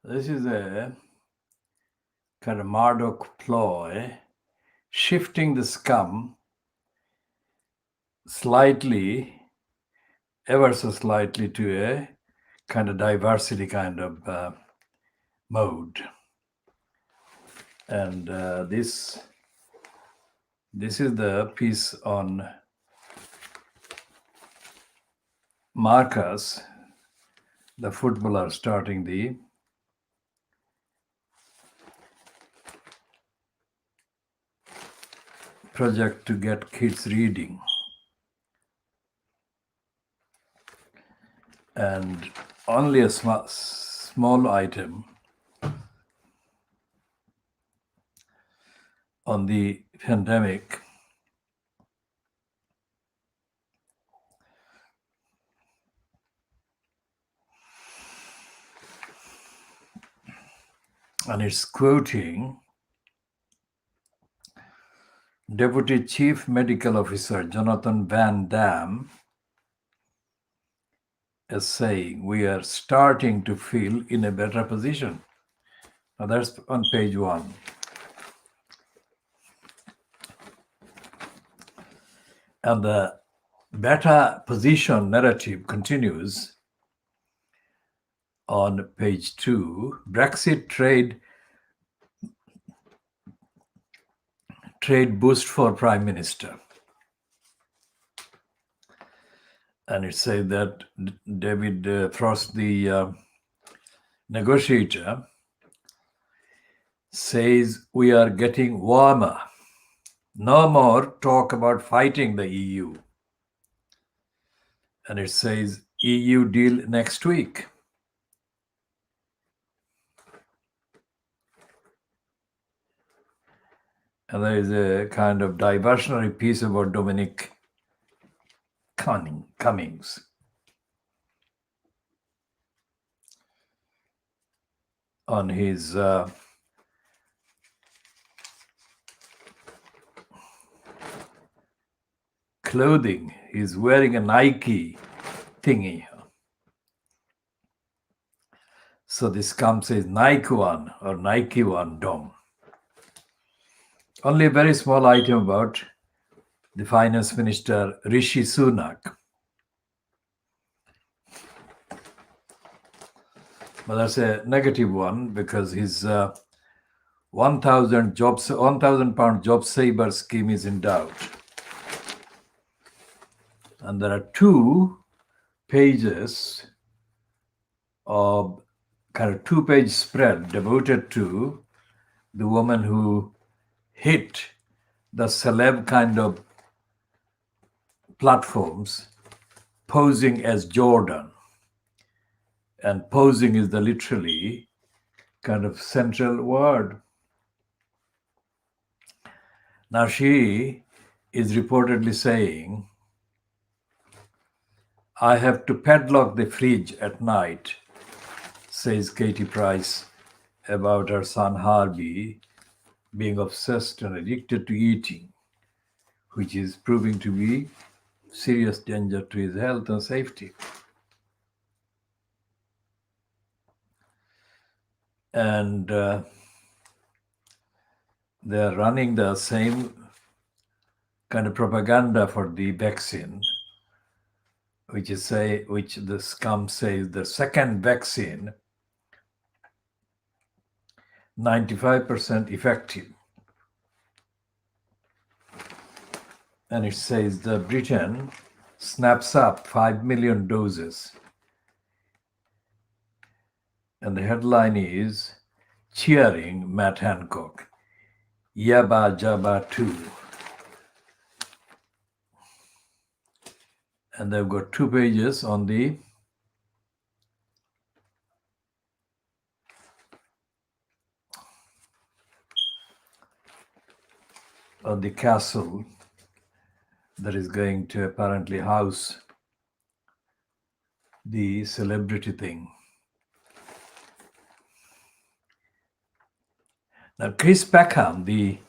This is a kind of Murdoch ploy, shifting the scum slightly, ever so slightly, to a kind of diversity kind of mode. And this is the piece on Marcus, the footballer, starting the project to get kids reading. And only a small item on the pandemic. And it's quoting Deputy Chief Medical Officer Jonathan Van Dam as saying, we are starting to feel in a better position. Now that's on page 1. And the better position narrative continues on page 2. Brexit trade boost for Prime Minister. And it says that David Frost, the negotiator, says we are getting warmer. No more talk about fighting the EU. And it says EU deal next week. And there is a kind of diversionary piece about Dominic Cummings. On his clothing, he's wearing a Nike thingy. So this comes as Nike One or Nike One Dom. Only a very small item about the finance minister Rishi Sunak. But that's a negative one because his 1,000 £1,000 job saver scheme is in doubt. And there are 2 pages of kind of 2-page spread devoted to the woman who hit the celeb kind of platforms posing as Jordan. And posing is the literally kind of central word. Now she is reportedly saying, I have to padlock the fridge at night, says Katie Price about her son Harvey being obsessed and addicted to eating, which is proving to be serious danger to his health and safety. And they're running the same kind of propaganda for the vaccine, which the scum says the second vaccine 95% effective. And it says the Britain snaps up 5 million doses. And the headline is cheering Matt Hancock, Yabba Jabba 2. And they've got 2 pages on the castle that is going to apparently house the celebrity thing. Now, Chris Peckham, the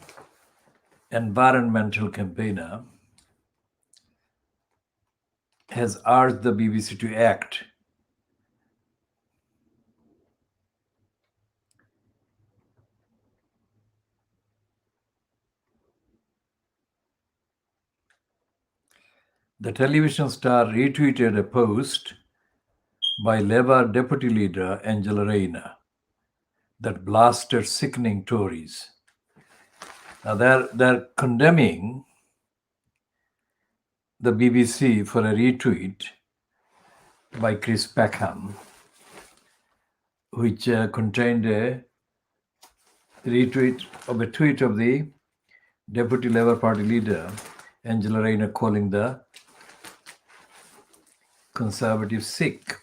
environmental campaigner, has urged the BBC to act The television star retweeted a post by Labour Deputy Leader Angela Rayner that blasted sickening Tories. Now they're condemning the BBC for a retweet by Chris Peckham, which contained a retweet of a tweet of the Deputy Labour Party leader Angela Rayner calling the Conservatives sick.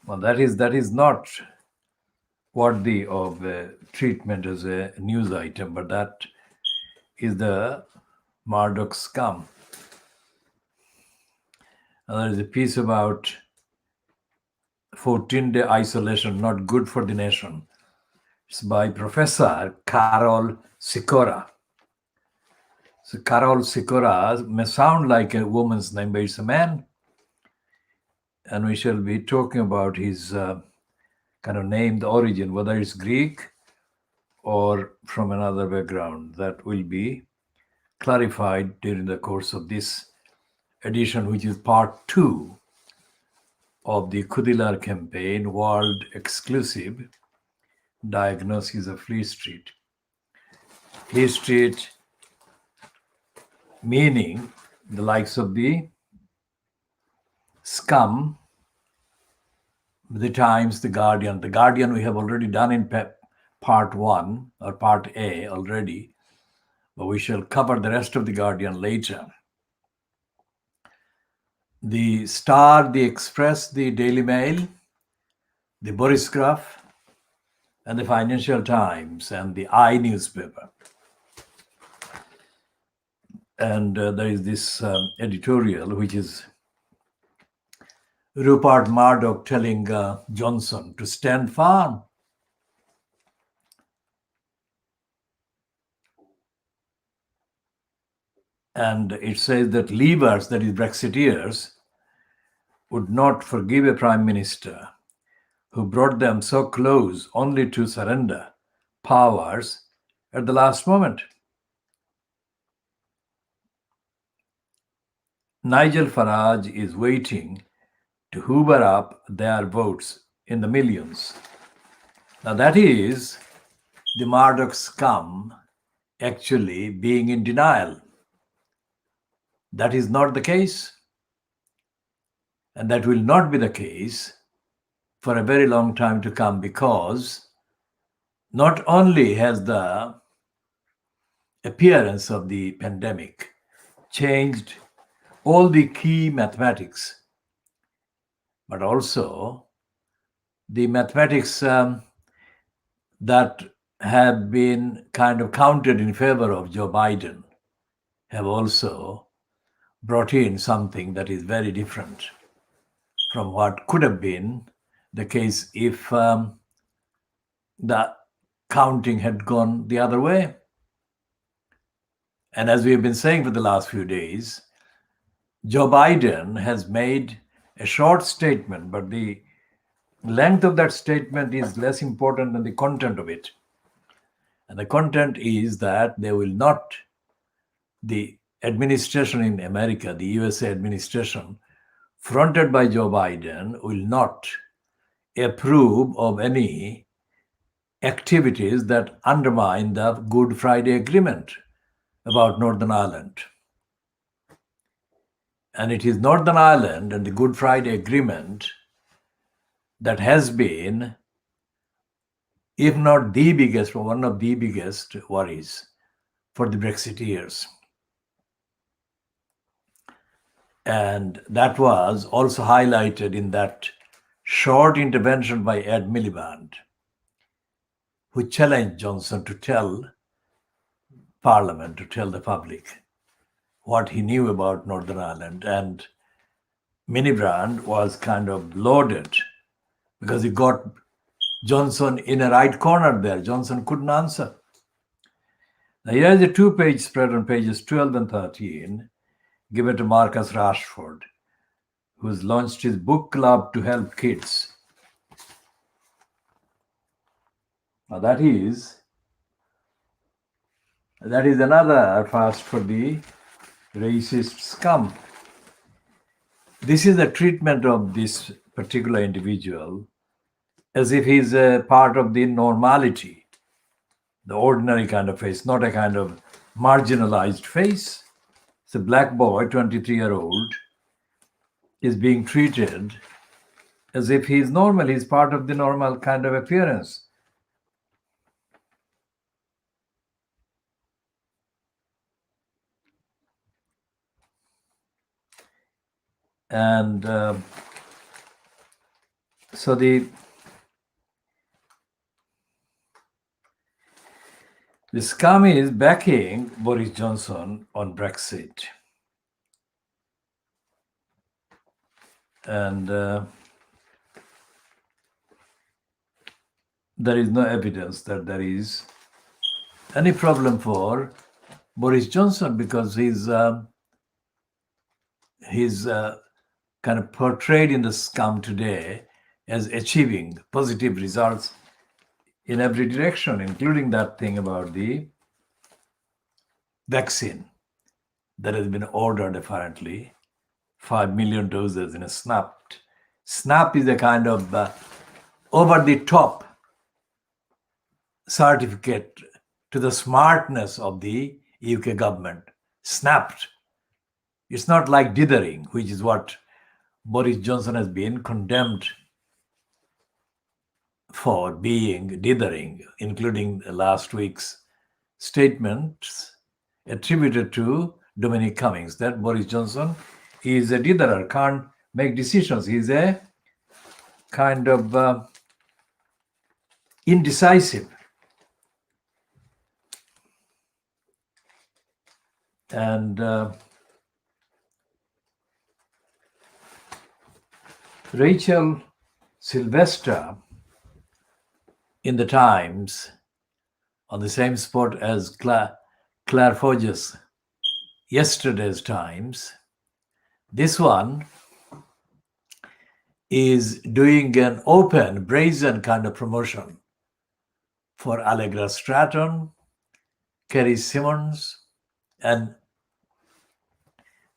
Well, that is not worthy of treatment as a news item, but that is the Murdoch scum. And there is a piece about 14-day isolation, not good for the nation. It's by Professor Carol Sikora. So Carol Sikora may sound like a woman's name, but it's a man. And we shall be talking about his kind of name, the origin, whether it's Greek or from another background. That will be clarified during the course of this edition, which is part 2 of the Khoodeelaar campaign, world exclusive Diagnosis of Fleet Street. Fleet Street meaning the likes of the scum, the Times, the Guardian. The Guardian we have already done in part 1 or part A already, but we shall cover the rest of the Guardian later. The Star, the Express, the Daily Mail, the Boris Graph, and the Financial Times, and the I newspaper. And there is this editorial, which is Rupert Murdoch telling Johnson to stand firm. And it says that Leavers, that is Brexiteers, would not forgive a prime minister who brought them so close only to surrender powers at the last moment. Nigel Farage is waiting to hoover up their votes in the millions. Now that is the Murdoch scum actually being in denial. That is not the case. And that will not be the case for a very long time to come, because not only has the appearance of the pandemic changed all the key mathematics, but also the mathematics that have been kind of counted in favor of Joe Biden have also brought in something that is very different from what could have been the case if the counting had gone the other way. And as we have been saying for the last few days, Joe Biden has made a short statement, but the length of that statement is less important than the content of it. And the content is that the administration in America, the USA administration, fronted by Joe Biden, will not approve of any activities that undermine the Good Friday Agreement about Northern Ireland. And it is Northern Ireland and the Good Friday Agreement that has been, if not the biggest, one of the biggest worries for the Brexiteers. And that was also highlighted in that short intervention by Ed Miliband, who challenged Johnson to tell Parliament, to tell the public what he knew about Northern Ireland. And Miliband was kind of lauded because he got Johnson in a right corner there. Johnson couldn't answer. Now here is a 2-page spread on pages 12 and 13 given to Marcus Rashford, who's launched his book club to help kids. Now that is another first for the racist scum. This is the treatment of this particular individual as if he's a part of the normality, the ordinary kind of face, not a kind of marginalized face. It's a black boy, 23-year-old, is being treated as if he's normal, he's part of the normal kind of appearance. And so the scum is backing Boris Johnson on Brexit. And there is no evidence that there is any problem for Boris Johnson because he's kind of portrayed in the scum today as achieving positive results in every direction, including that thing about the vaccine that has been ordered apparently, 5 million doses in a snap. Snap is a kind of over-the-top certificate to the smartness of the UK government. Snapped. It's not like dithering, which is what Boris Johnson has been condemned for being dithering, including last week's statements attributed to Dominic Cummings that Boris Johnson is a ditherer, can't make decisions. He's a kind of indecisive. And Rachel Sylvester in the Times, on the same spot as Claire Forges yesterday's Times, this one is doing an open, brazen kind of promotion for Allegra Stratton, Kerry Simmons, and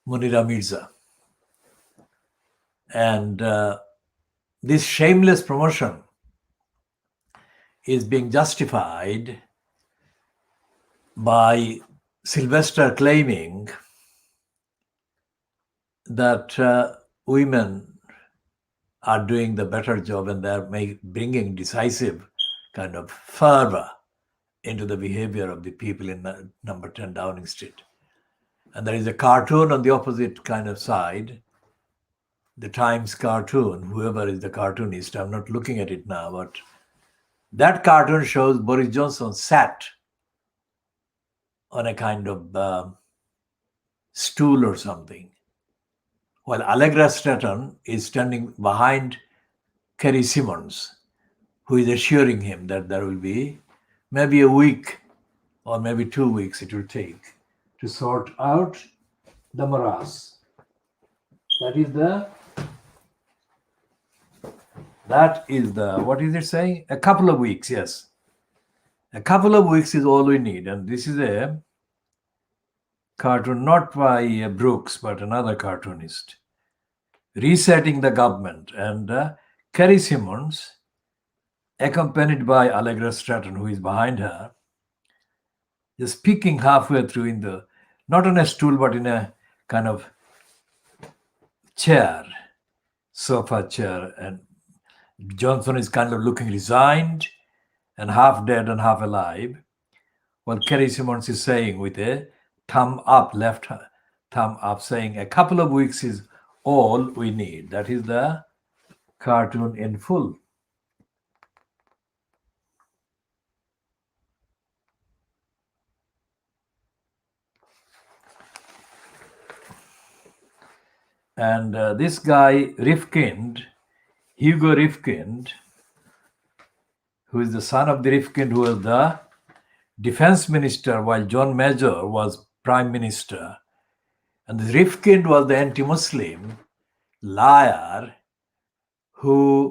Munira Mirza. And this shameless promotion is being justified by Sylvester claiming that women are doing the better job and they're bringing decisive kind of fervor into the behavior of the people in number 10 Downing Street. And there is a cartoon on the opposite kind of side, the Times cartoon, whoever is the cartoonist, I'm not looking at it now, but that cartoon shows Boris Johnson sat on a kind of stool or something, while Allegra Stratton is standing behind Kerry Simmons, who is assuring him that there will be maybe a week or maybe 2 weeks it will take to sort out the morass. That is the, what is it saying? A couple of weeks, yes. A couple of weeks is all we need. And this is a cartoon not by Brooks, but another cartoonist, resetting the government. And Kerry Simmons, accompanied by Allegra Stratton, who is behind her, is speaking halfway through in the, not on a stool, but in a kind of chair, sofa chair. And Johnson is kind of looking resigned and half dead and half alive, while Kerry Simmons is saying with a thumb up, left thumb up, saying a couple of weeks is all we need. That is the cartoon in full. And this guy, Rifkind, Hugo Rifkind, who is the son of the Rifkind who was the defense minister while John Major was prime minister. And this Rifkind was the anti-Muslim liar who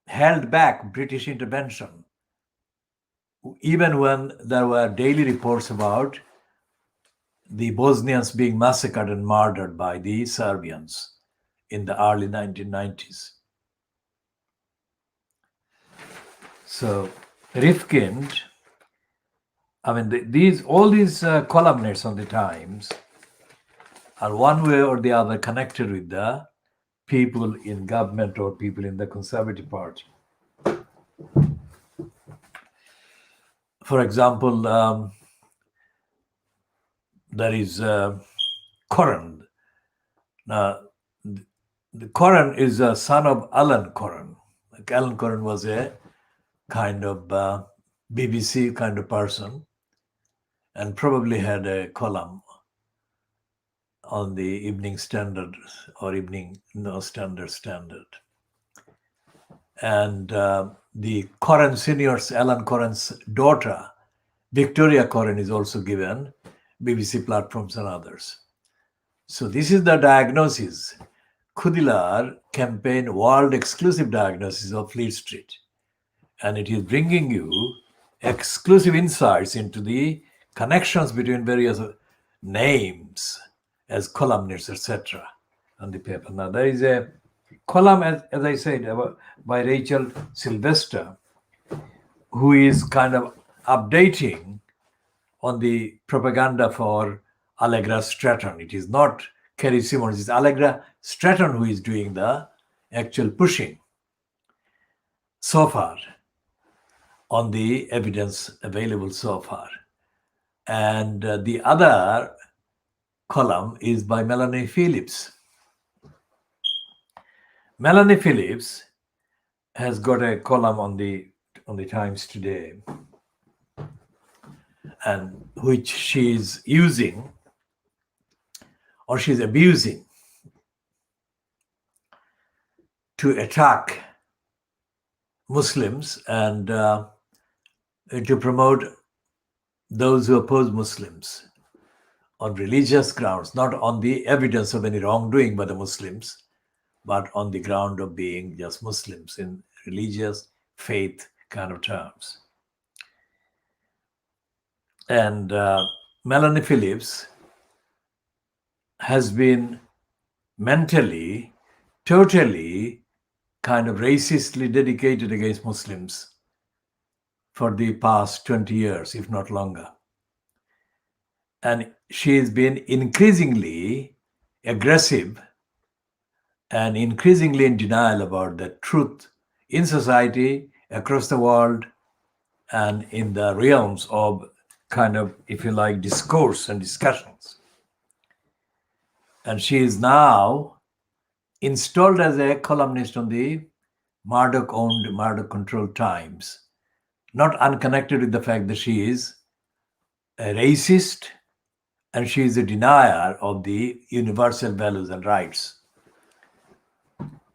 held back British intervention, even when there were daily reports about the Bosnians being massacred and murdered by the Serbians in the early 1990s. So Rifkind, I mean, all these columnists on the Times are one way or the other connected with the people in government or people in the Conservative Party. For example, there is Koran. Now, the Koran is a son of Alan Koran. Like Alan Koran was a kind of BBC kind of person and probably had a column on the Evening Standard or Standard. And the Koran seniors, Alan Koran's daughter, Victoria Koran, is also given BBC platforms and others. So this is the diagnosis. Khoodeelaar campaign world exclusive diagnosis of Fleet Street. And it is bringing you exclusive insights into the connections between various names as columnists, etc. on the paper. Now, there is a column, as I said, by Rachel Sylvester, who is kind of updating on the propaganda for Allegra Stratton. It is not Kerry Simmons, it's Allegra Stratton who is doing the actual pushing so far on the evidence available so far. And the other column is by Melanie Phillips. Melanie Phillips has got a column on the Times today, and which she's using or she's abusing to attack Muslims and to promote those who oppose Muslims on religious grounds, not on the evidence of any wrongdoing by the Muslims, but on the ground of being just Muslims in religious faith kind of terms. And Melanie Phillips has been mentally, totally kind of racistly dedicated against Muslims for the past 20 years, if not longer. And she has been increasingly aggressive and increasingly in denial about the truth in society, across the world, and in the realms of kind of, if you like, discourse and discussions. And she is now installed as a columnist on the Murdoch-owned, Murdoch-controlled Times, not unconnected with the fact that she is a racist and she is a denier of the universal values and rights.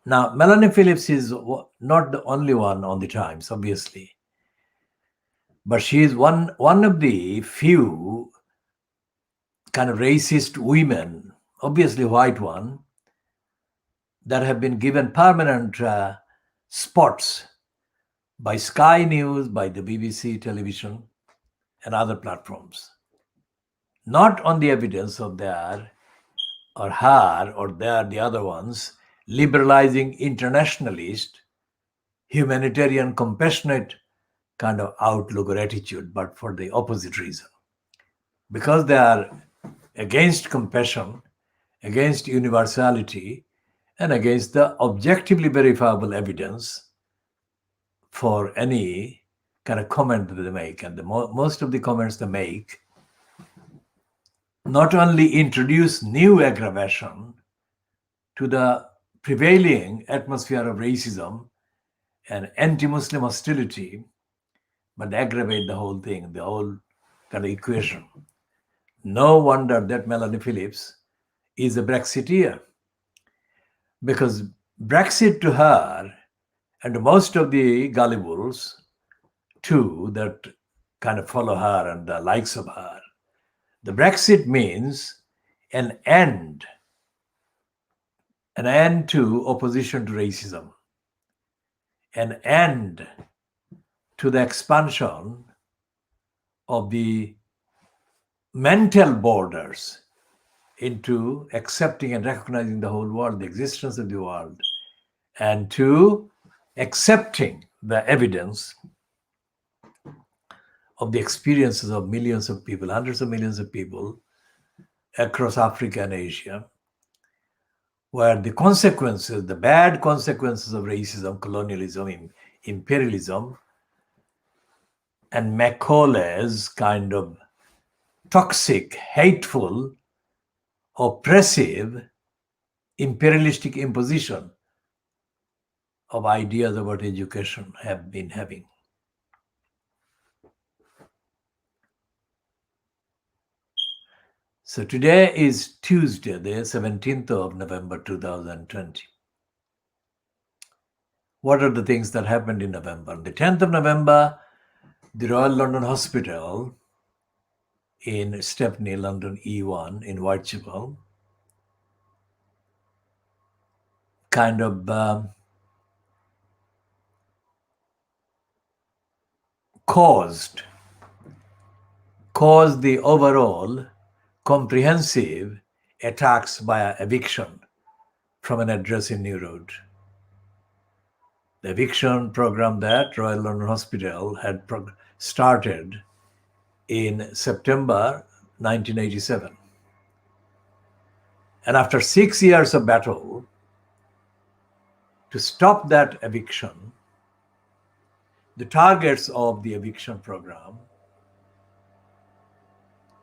Now, Melanie Phillips is not the only one on the Times, obviously, but she is one of the few kind of racist women, obviously white one, that have been given permanent spots by Sky News, by the BBC television, and other platforms. Not on the evidence of their or her or the other ones liberalizing internationalist, humanitarian, compassionate kind of outlook or attitude, but for the opposite reason. Because they are against compassion, against universality, and against the objectively verifiable evidence for any kind of comment that they make. And most of the comments they make not only introduce new aggravation to the prevailing atmosphere of racism and anti-Muslim hostility, but aggravate the whole thing, the whole kind of equation. No wonder that Melanie Phillips is a Brexiteer, because Brexit to her, and most of the gullibles too that kind of follow her and the likes of her, the Brexit means an end to opposition to racism, an end to the expansion of the mental borders into accepting and recognizing the whole world, the existence of the world, and to accepting the evidence of the experiences of millions of people, hundreds of millions of people across Africa and Asia, where the consequences, the bad consequences of racism, colonialism, imperialism, and Macaulay's kind of toxic, hateful, oppressive, imperialistic imposition of ideas about education have been having. So today is Tuesday, the 17th of November 2020. What are the things that happened in November? On the 10th of November, the Royal London Hospital in Stepney, London E1 in Whitechapel, kind of caused the overall comprehensive attacks by eviction from an address in New Road. The eviction program that Royal London Hospital had started in September 1987. And after 6 years of battle to stop that eviction, the targets of the eviction program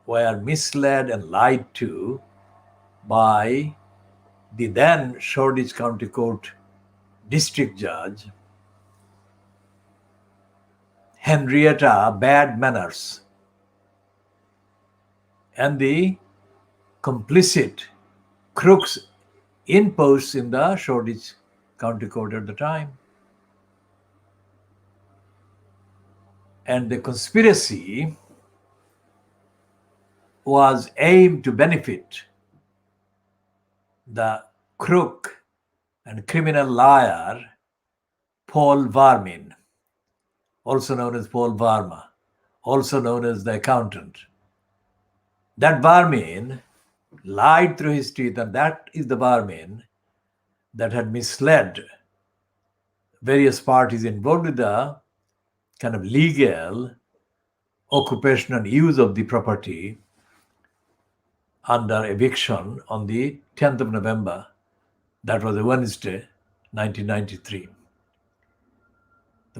were misled and lied to by the then Shoreditch County Court District Judge, Henrietta Bad Manners, and the complicit crooks in posts in the Shoreditch County Court at the time. And the conspiracy was aimed to benefit the crook and criminal liar Paul Varmin, also known as Paul Varma, also known as the accountant. That Varmin lied through his teeth, and that is the Varmin that had misled various parties involved with the kind of legal occupation and use of the property under eviction on the 10th of November. That was a Wednesday, 1993.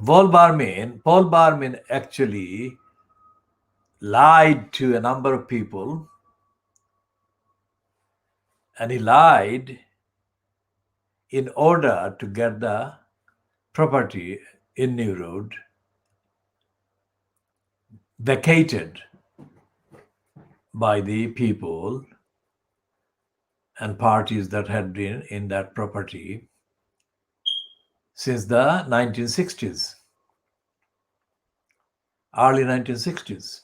Paul Barmin actually lied to a number of people, and he lied in order to get the property in New Road vacated by the people and parties that had been in that property since the 1960s, early 1960s.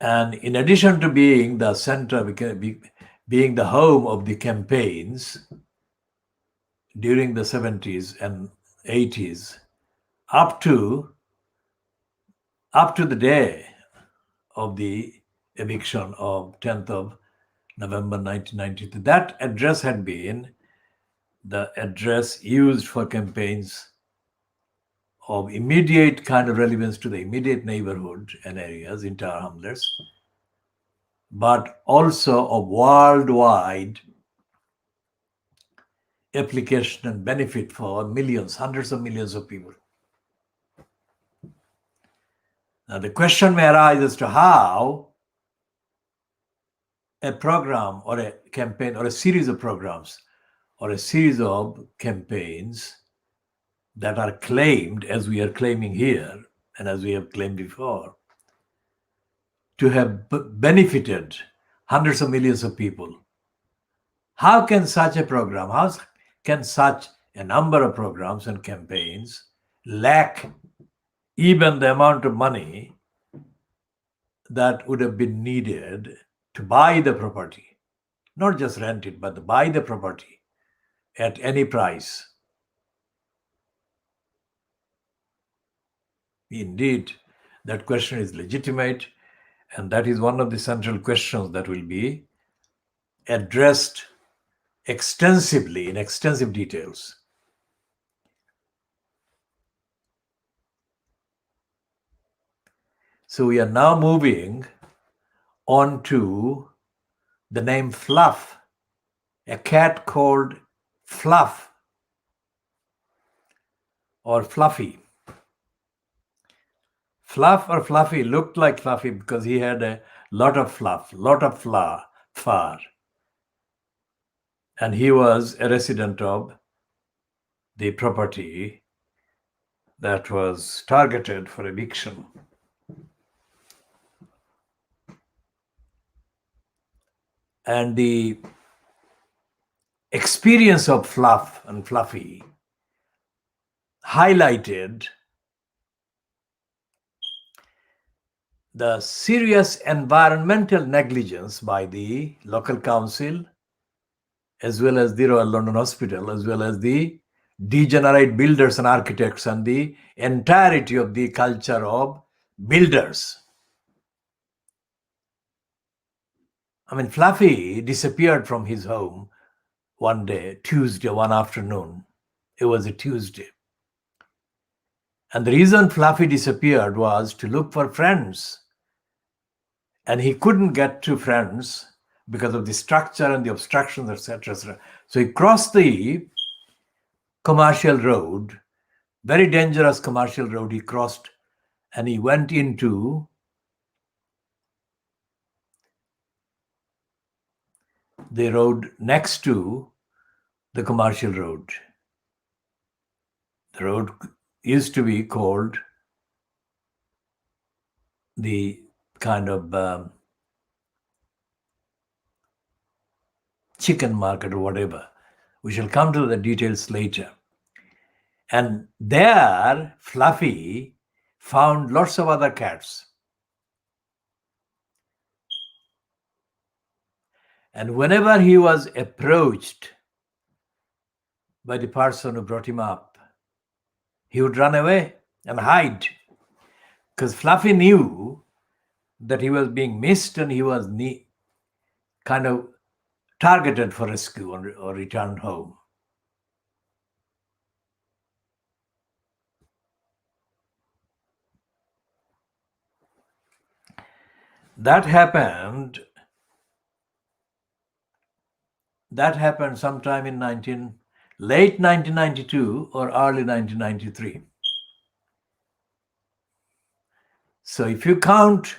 And in addition to being the center, being the home of the campaigns during the 70s and 80s, up to the day of the eviction of 10th of November 1992, that address had been the address used for campaigns of immediate kind of relevance to the immediate neighborhood and areas in Tower Hamlets, but also of worldwide application and benefit for millions, hundreds of millions of people. Now the question may arise as to how a program or a campaign or a series of programs or a series of campaigns that are claimed, as we are claiming here and as we have claimed before, to have benefited hundreds of millions of people. How can such a program, how can such a number of programs and campaigns lack even the amount of money that would have been needed to buy the property, not just rent it, but to buy the property at any price? Indeed, That question is legitimate, and that is one of the central questions that will be addressed extensively in extensive details. So we are now moving on to the name Fluff, a cat called Fluff or Fluffy. Fluff or Fluffy looked like Fluffy because he had a lot of fluff, lot of fur. And he was a resident of the property that was targeted for eviction. And the experience of Fluff and Fluffy highlighted the serious environmental negligence by the local council, as well as the Royal London Hospital, as well as the degenerate builders and architects and the entirety of the culture of builders. I mean, Fluffy disappeared from his home one day, Tuesday, one afternoon. It was a Tuesday. And the reason Fluffy disappeared was to look for friends. And he couldn't get to friends because of the structure and the obstructions, etc. So he crossed the commercial road, very dangerous commercial road he crossed, and he went into the road next to the commercial road. The road used to be called the kind of chicken market or whatever. We shall come to the details later. And there, Fluffy found lots of other cats. And whenever he was approached by the person who brought him up, he would run away and hide. Because Fluffy knew that he was being missed and he was kind of targeted for rescue or returned home. That happened sometime in late 1992 or early 1993. So if you count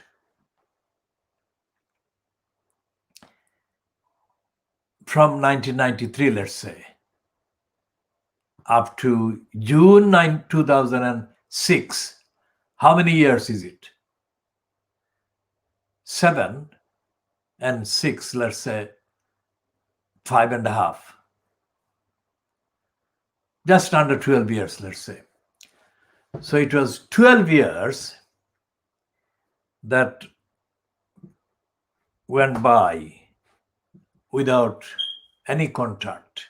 from 1993, let's say, up to June 2006, how many years is it? 7 and 6, let's say 5.5. Just under 12 years, let's say. So it was 12 years that went by without any contact,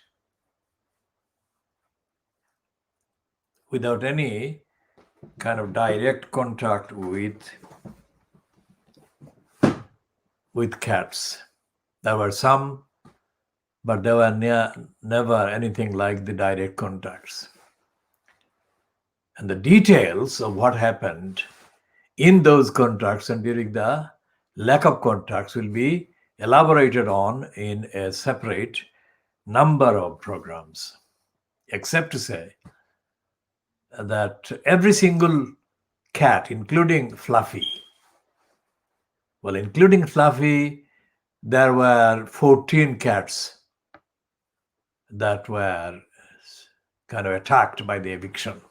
without any kind of direct contact with cats. There were some, but there were never anything like the direct contacts. And the details of what happened in those contacts and during the lack of contacts will be elaborated on in a separate number of programs, except to say that every single cat, including Fluffy, there were 14 cats that were kind of attacked by the eviction.